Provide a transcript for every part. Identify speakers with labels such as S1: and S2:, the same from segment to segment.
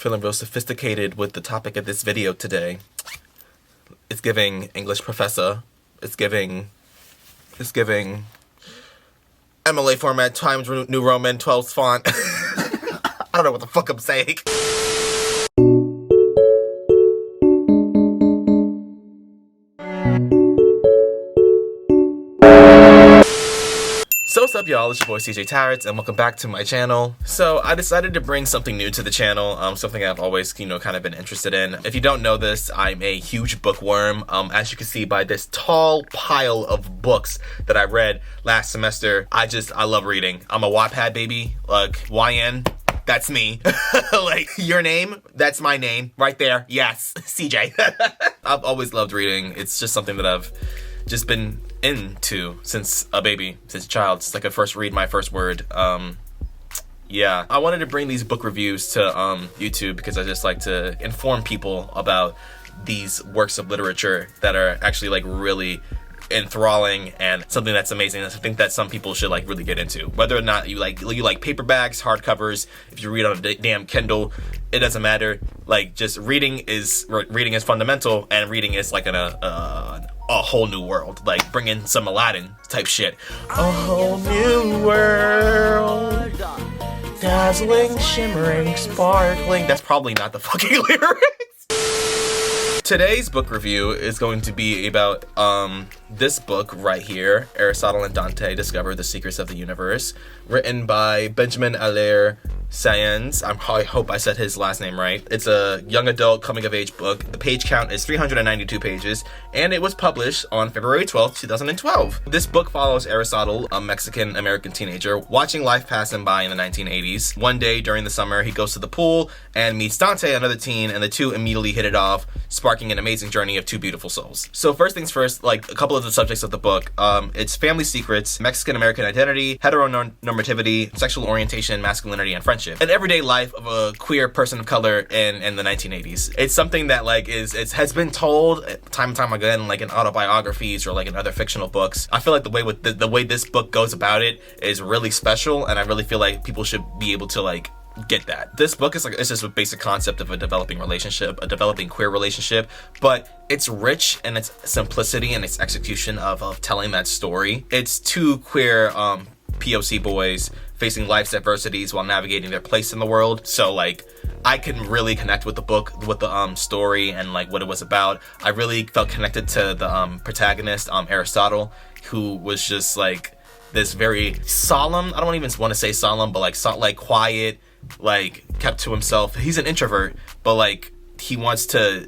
S1: Feeling real sophisticated with the topic of this video today. It's giving English professor. It's giving MLA format Times New Roman 12 font. I don't know what the fuck I'm saying. So what's up, y'all? It's your boy CJ Tarrats, and welcome back to my channel. So I decided to bring something new to the channel, something I've always, kind of been interested in. If you don't know this, I'm a huge bookworm. As you can see by this tall pile of books that I read last semester, I love reading. I'm a Wattpad baby, like YN. That's me. Like, your name, that's my name right there. Yes, CJ. I've always loved reading. It's just something that I've just been into since a baby, since a child. It's like I first read my first word. Yeah, I wanted to bring these book reviews to YouTube because I just like to inform people about these works of literature that are actually like really enthralling and something that's amazing. I think that some people should like really get into. Whether or not you like paperbacks, hardcovers, if you read on a damn Kindle, it doesn't matter. Like, just reading is fundamental, and reading is like a whole new world. Like, bring in some Aladdin type shit. A whole new world, dazzling, shimmering, sparkling. That's probably not the fucking lyrics. Today's book review is going to be about this book right here, Aristotle and Dante Discover the Secrets of the Universe, written by Benjamin Allaire Sayens. I hope I said his last name right. It's a young adult coming-of-age book. The page count is 392 pages, and it was published on February 12th, 2012. This book follows Aristotle, a Mexican-American teenager, watching life pass him by in the 1980s. One day during the summer, he goes to the pool and meets Dante, another teen, and the two immediately hit it off, sparking an amazing journey of two beautiful souls. So first things first, like a couple of the subjects of the book, it's family secrets, Mexican-American identity, heteronormativity, sexual orientation, masculinity, and friendship. An everyday life of a queer person of color in the 1980s. It's something that like has been told time and time again, like in autobiographies or like in other fictional books. I feel like the way this book goes about it is really special, and I really feel like people should be able to like get that. This book is it's just a basic concept of a developing relationship, a developing queer relationship, but it's rich in its simplicity and its execution of telling that story. It's two queer POC boys facing life's adversities while navigating their place in the world. So like, I can really connect with the book, with the story and like what it was about. I really felt connected to the protagonist, Aristotle, who was just like this very solemn, I don't even want to say solemn, but like quiet, like kept to himself. He's an introvert, but like he wants to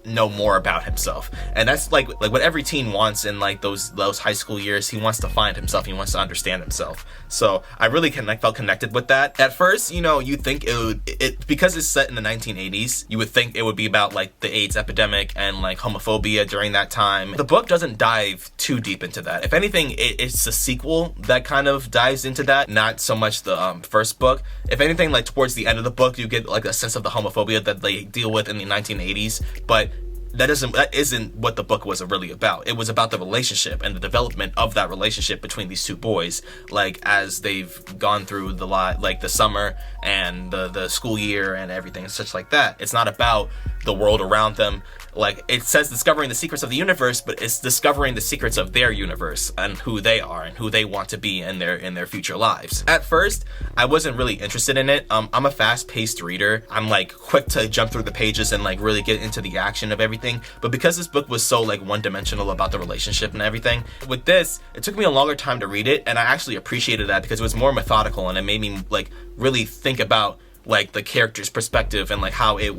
S1: know more about himself, and that's like what every teen wants in like those high school years. He wants to find himself, he wants to understand himself. So I really felt connected with that. At first, you think it because it's set in the 1980s, you would think it would be about like the AIDS epidemic and like homophobia during that time. The book doesn't dive too deep into that. If anything, it's a sequel that kind of dives into that, not so much the first book. If anything, like towards the end of the book, you get like a sense of the homophobia that they deal with in the 1980s, but that isn't what the book was really about. It was about the relationship and the development of that relationship between these two boys, like as they've gone through the summer and the school year and everything and such like that. It's not about the world around them. Like, it says discovering the secrets of the universe, but it's discovering the secrets of their universe and who they are and who they want to be in their future lives. At first, I wasn't really interested in it. I'm a fast-paced reader. I'm like quick to jump through the pages and like really get into the action of everything. But because this book was so like one-dimensional about the relationship and everything, with this, it took me a longer time to read it, and I actually appreciated that because it was more methodical, and it made me like really think about like the character's perspective and like how it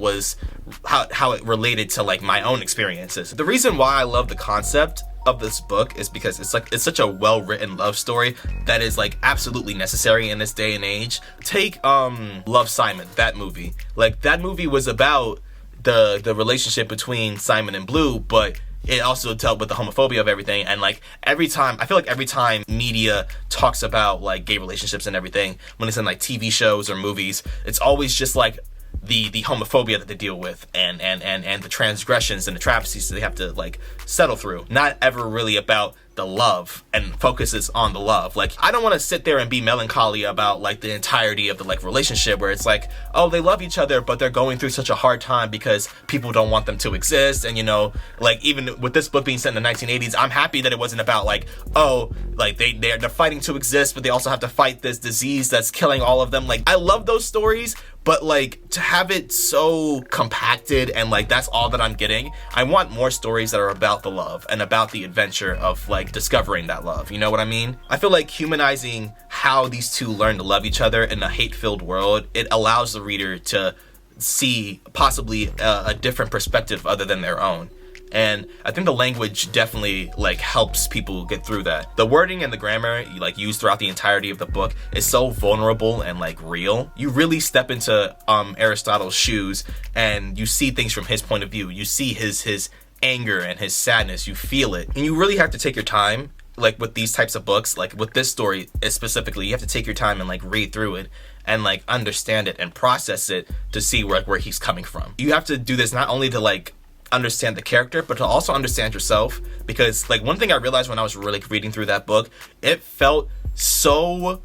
S1: related to like my own experiences. The reason why I love the concept of this book is because it's such a well-written love story that is like absolutely necessary in this day and age. Take Love, Simon, that movie. Like, that movie was about the relationship between Simon and Blue, but it also dealt with the homophobia of everything. And like I feel like every time media talks about like gay relationships and everything, when it's in like TV shows or movies, it's always just like the homophobia that they deal with and the transgressions and the travesties that they have to like settle through. Not ever really about the love and focuses on the love. Like, I don't want to sit there and be melancholy about like the entirety of the like relationship where it's like, oh, they love each other, but they're going through such a hard time because people don't want them to exist. And, you know, like, even with this book being set in the 1980s, I'm happy that it wasn't about like, oh, like they're fighting to exist, but they also have to fight this disease that's killing all of them. Like, I love those stories, but like, to have it so compacted and like that's all that I'm getting, I want more stories that are about the love and about the adventure of like discovering that love. You know what I mean? I feel like humanizing how these two learn to love each other in a hate-filled world, it allows the reader to see possibly a different perspective other than their own. And I think the language definitely like helps people get through that. The wording and the grammar like used throughout the entirety of the book is so vulnerable and like real. You really step into Aristotle's shoes and you see things from his point of view. You see his anger and his sadness. You feel it. And you really have to take your time, like with these types of books, like with this story specifically, you have to take your time and like read through it and like understand it and process it to see where he's coming from. You have to do this not only to like understand the character, but to also understand yourself, because like one thing I realized when I was really reading through that book, it felt so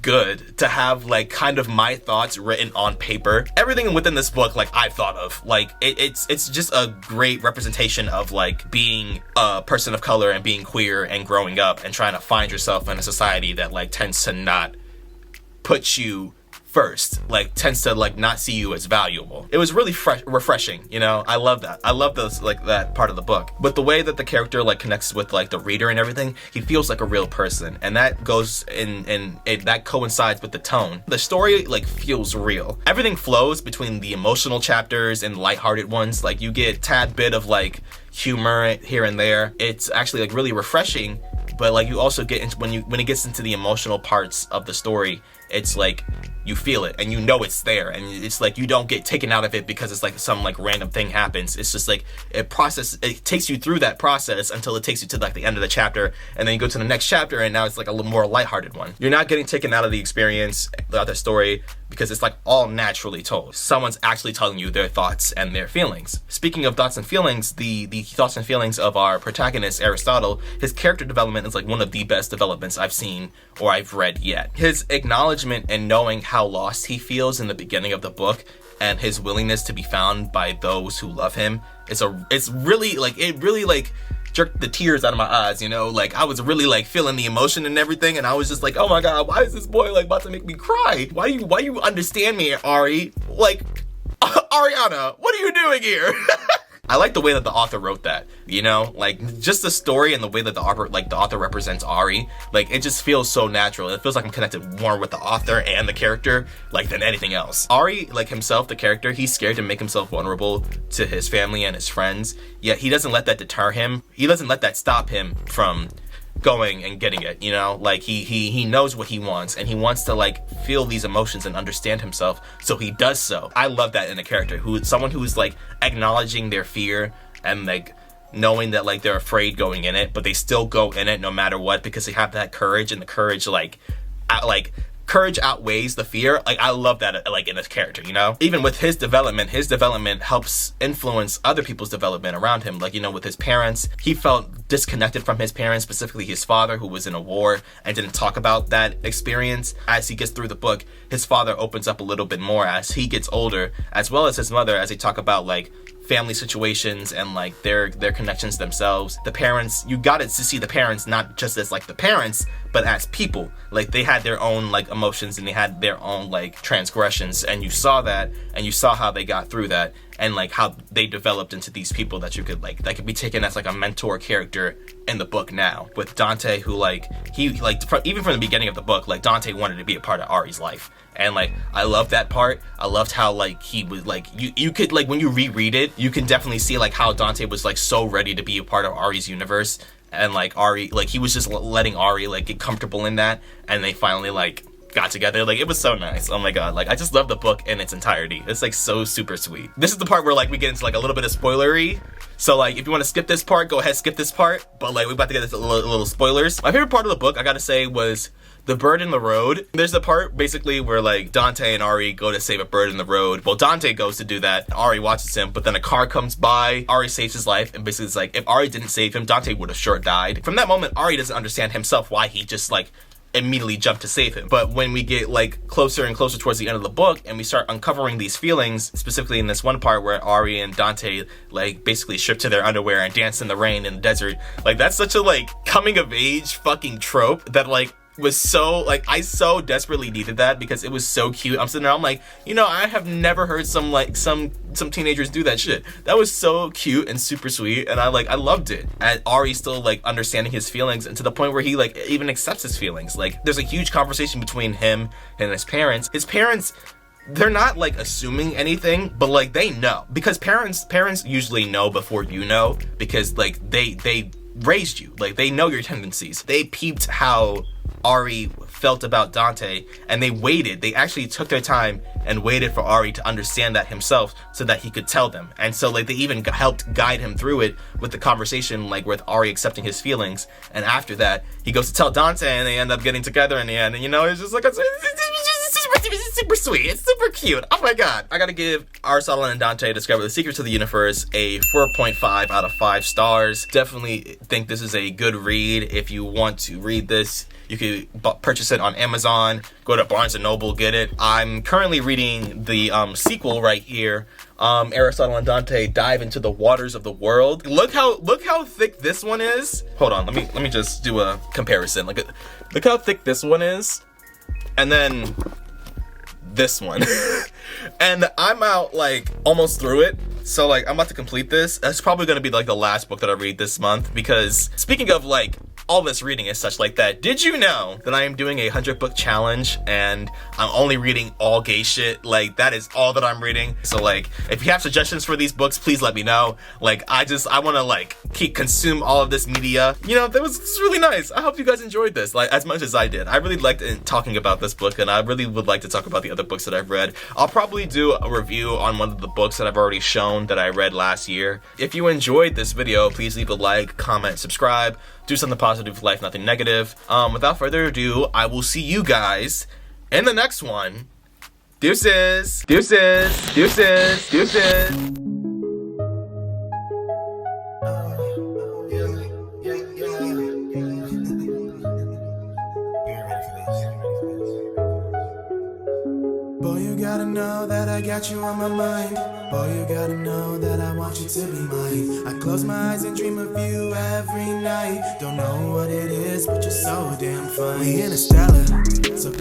S1: good to have like kind of my thoughts written on paper. Everything within this book like I thought of, like it's just a great representation of like being a person of color and being queer and growing up and trying to find yourself in a society that like tends to not put you first, like tends to like not see you as valuable. It was really refreshing, you know. I love that. I love those, like that part of the book. But the way that the character like connects with like the reader and everything, he feels like a real person, and that goes in that coincides with the tone. The story like feels real. Everything flows between the emotional chapters and the lighthearted ones. Like you get a tad bit of like humor here and there. It's actually like really refreshing. But like you also get into when it gets into the emotional parts of the story, it's like you feel it and you know it's there, and it's like you don't get taken out of it because it's like some like random thing happens. It's just like it takes you through that process until it takes you to like the end of the chapter, and then you go to the next chapter and now it's like a little more lighthearted one. You're not getting taken out of the experience, the story, because it's like all naturally told. Someone's actually telling you their thoughts and their feelings. Speaking of thoughts and feelings, the thoughts and feelings of our protagonist Aristotle, his character development is like one of the best developments I've seen or I've read yet. His acknowledgement and knowing how lost he feels in the beginning of the book and his willingness to be found by those who love him, it's really like, it really like jerked the tears out of my eyes, you know. Like I was really like feeling the emotion and everything, and I was just like, oh my god, why is this boy like about to make me cry? Why you understand me, Ari? Like Ariana, what are you doing here? I like the way that the author wrote that, you know, like just the story and the way that the author represents Ari, like it just feels so natural. It feels like I'm connected more with the author and the character like than anything else. Ari, like himself, the character, he's scared to make himself vulnerable to his family and his friends, yet he doesn't let that deter him. He doesn't let that stop him from going and getting it, you know. Like he knows what he wants, and he wants to like feel these emotions and understand himself, so he does so. I love that in a character someone who's like acknowledging their fear and like knowing that like they're afraid going in it, but they still go in it no matter what because they have that courage, and the courage courage outweighs the fear. Like I love that like in this character, you know. Even with his development helps influence other people's development around him. Like, you know, with his parents, he felt disconnected from his parents, specifically his father, who was in a war and didn't talk about that experience. As he gets through the book, his father opens up a little bit more as he gets older, as well as his mother, as they talk about like family situations and like their connections themselves. The parents, you got to see the parents not just as like the parents, but as people. Like they had their own like emotions and they had their own like transgressions, and you saw that, and you saw how they got through that, and like how they developed into these people that you could like, that could be taken as like a mentor character in the book now. With Dante, who like he like even from the beginning of the book, like Dante wanted to be a part of Ari's life. And like I loved that part. I loved how like he was like, you could like when you reread it, you can definitely see like how Dante was like so ready to be a part of Ari's universe, and like Ari, like he was just letting Ari like get comfortable in that, and they finally like got together. Like it was so nice. Oh my god, like I just love the book in its entirety. It's like so super sweet. This is the part where like we get into like a little bit of spoilery, so like if you want to skip this part, go ahead, skip this part, but like we're about to get into little spoilers. My favorite part of the book, I gotta say, was the bird in the road. There's the part basically where like Dante and Ari go to save a bird in the road. Well, Dante goes to do that. Ari watches him, but then a car comes by. Ari saves his life, and basically it's like if Ari didn't save him, Dante would have sure died. From that moment, Ari doesn't understand himself why he just like immediately jump to save him. But when we get like closer and closer towards the end of the book and we start uncovering these feelings, specifically in this one part where Ari and Dante like basically strip to their underwear and dance in the rain in the desert, like that's such a like coming of age fucking trope that like was so like I so desperately needed that because it was so cute. I'm sitting there, I'm like, you know, I have never heard some teenagers do that shit. That was so cute and super sweet, and I loved it. And Ari still like understanding his feelings, and to the point where he like even accepts his feelings. Like there's a huge conversation between him and his parents. His parents, they're not like assuming anything, but like they know, because parents usually know before you know, because like they raised you, like they know your tendencies. They peeped how Ari felt about Dante, and they actually took their time and waited for Ari to understand that himself so that he could tell them. And so like they even helped guide him through it with the conversation, like with Ari accepting his feelings, and after that he goes to tell Dante and they end up getting together in the end. And you know, it's just like it's super sweet, it's super cute. Oh my god. I gotta give Aristotle and Dante Discover the Secrets of the Universe a 4.5 out of 5 stars. Definitely think this is a good read. If you want to read this, you could purchase it on Amazon, go to Barnes & Noble, get it. I'm currently reading the sequel right here. Aristotle and Dante Dive into the Waters of the World. Look how thick this one is. Hold on, let me just do a comparison. Look how thick this one is, and then this one. And I'm out like almost through it. So like I'm about to complete this. That's probably gonna be like the last book that I read this month, because speaking of like all this reading and such like that, did you know that I am doing a 100 book challenge and I'm only reading all gay shit? Like that is all that I'm reading. So like if you have suggestions for these books, please let me know. Like I want to like consume all of this media. You know, this was really nice. I hope you guys enjoyed this like as much as I did. I really liked talking about this book, and I really would like to talk about the other books that I've read. I'll probably do a review on one of the books that I've already shown that I read last year. If you enjoyed this video, please leave a like, comment, subscribe, do something positive for life, nothing negative. Without further ado, I will see you guys in the next one. Deuces, deuces, deuces, deuces.
S2: Boy, you gotta know that I got you on my mind. Boy, you gotta know that I want you to be mine. I close my eyes and dream of you every night. Don't know what it is, but you're so damn fine. We interstellar, so